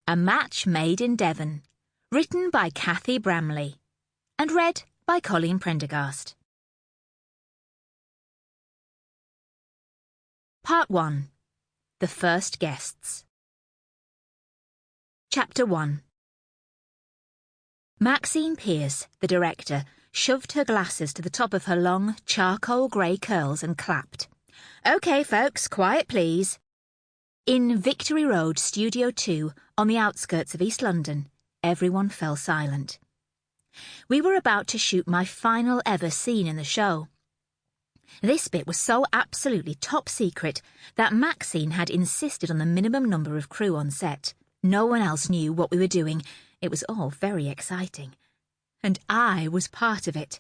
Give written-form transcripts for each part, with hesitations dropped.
A Match Made in Devon, written by Cathy Bramley and read by Colleen Prendergast. Part 1. The First Guests. Chapter 1. Maxine Pearce, the director, shoved her glasses to the top of her long, charcoal grey curls and clapped. "OK, folks, quiet please." In Victory Road, Studio 2, on the outskirts of East London, everyone fell silent. We were about to shoot my final ever scene in the show. This bit was so absolutely top secret that Maxine had insisted on the minimum number of crew on set. No one else knew what we were doing. It was all very exciting. And I was part of it.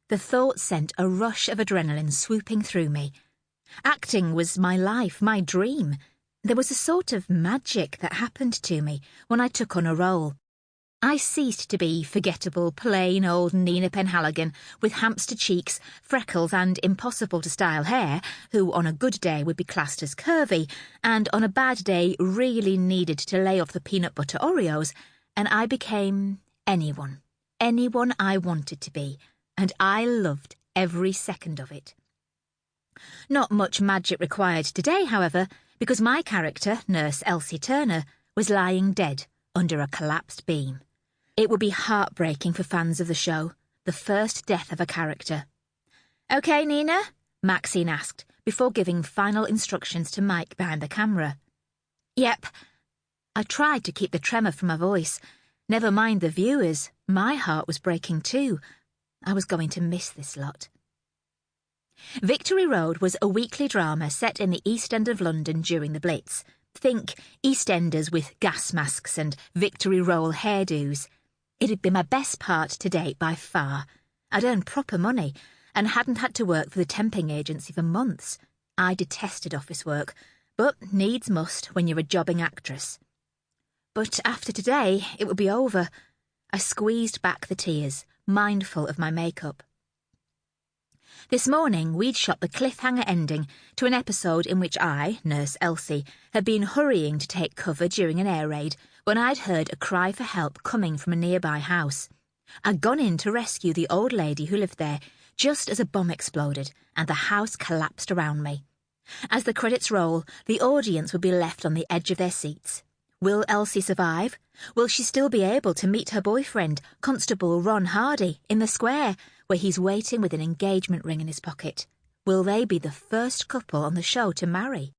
The thought sent a rush of adrenaline swooping through me. Acting was my life, my dream. There was a sort of magic that happened to me when I took on a role. I ceased to be forgettable, plain old Nina Penhaligon with hamster cheeks, freckles and impossible-to-style hair, who on a good day would be classed as curvy, and on a bad day really needed to lay off the peanut butter Oreos, and I became anyone I wanted to be, and I loved every second of it. Not much magic required today, however, because my character, Nurse Elsie Turner, was lying dead under a collapsed beam. It would be heartbreaking for fans of the show, the first death of a character. "OK, Nina?" Maxine asked, before giving final instructions to Mike behind the camera. "Yep." I tried to keep the tremor from my voice. Never mind the viewers, my heart was breaking too. I was going to miss this lot. Victory Road was a weekly drama set in the East End of London during the Blitz. Think EastEnders with gas masks and Victory Roll hairdos. It had been my best part to date by far. I'd earned proper money and hadn't had to work for the temping agency for months. I detested office work, but needs must when you're a jobbing actress. But after today, it would be over. I squeezed back the tears, mindful of my makeup. This morning, we'd shot the cliffhanger ending to an episode in which I, Nurse Elsie, had been hurrying to take cover during an air raid when I'd heard a cry for help coming from a nearby house. I'd gone in to rescue the old lady who lived there just as a bomb exploded and the house collapsed around me. As the credits roll, the audience would be left on the edge of their seats. Will Elsie survive? Will she still be able to meet her boyfriend, Constable Ron Hardy, in the square, where he's waiting with an engagement ring in his pocket? Will they be the first couple on the show to marry?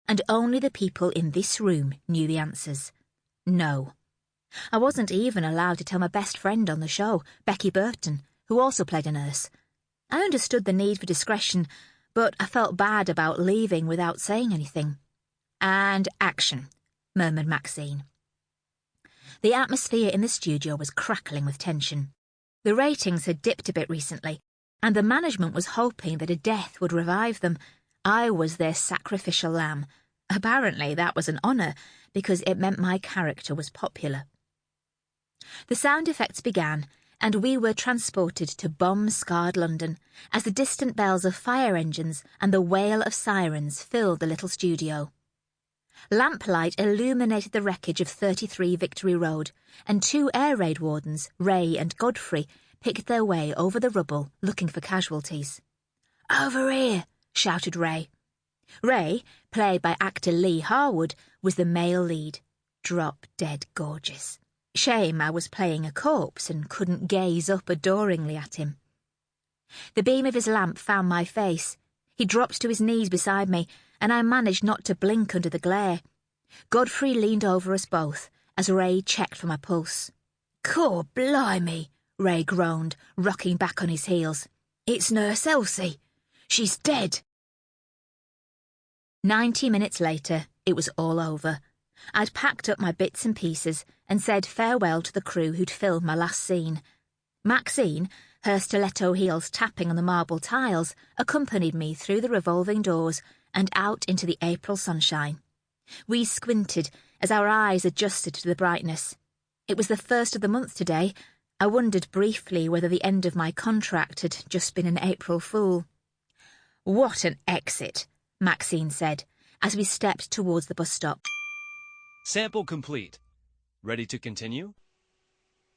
And only the people in this room knew the answers. No. I wasn't even allowed to tell my best friend on the show, Becky Burton, who also played a nurse. I understood the need for discretion, but I felt bad about leaving without saying anything. "And action," murmured Maxine. The atmosphere in the studio was crackling with tension. The ratings had dipped a bit recently, and the management was hoping that a death would revive them. I was their sacrificial lamb. Apparently that was an honour, because it meant my character was popular. The sound effects began, and we were transported to bomb-scarred London as the distant bells of fire engines and the wail of sirens filled the little studio. Lamplight illuminated the wreckage of 33 Victory Road, and 2 air raid wardens, Ray and Godfrey, picked their way over the rubble looking for casualties. "Over here!" shouted Ray. Ray, played by actor Lee Harwood, was the male lead. Drop-dead gorgeous. Shame I was playing a corpse and couldn't gaze up adoringly at him. The beam of his lamp found my face. He dropped to his knees beside me, and I managed not to blink under the glare. Godfrey leaned over us both as Ray checked for my pulse. "Cor blimey," Ray groaned, rocking back on his heels. "It's Nurse Elsie. She's dead." 90 minutes later, it was all over. I'd packed up my bits and pieces and said farewell to the crew who'd filmed my last scene. Maxine, her stiletto heels tapping on the marble tiles, accompanied me through the revolving doors and out into the April sunshine. We squinted as our eyes adjusted to the brightness. It was the first of the month today. I wondered briefly whether the end of my contract had just been an April Fool. "What an exit," Maxine said, as we stepped towards the bus stop. Sample complete. Ready to continue?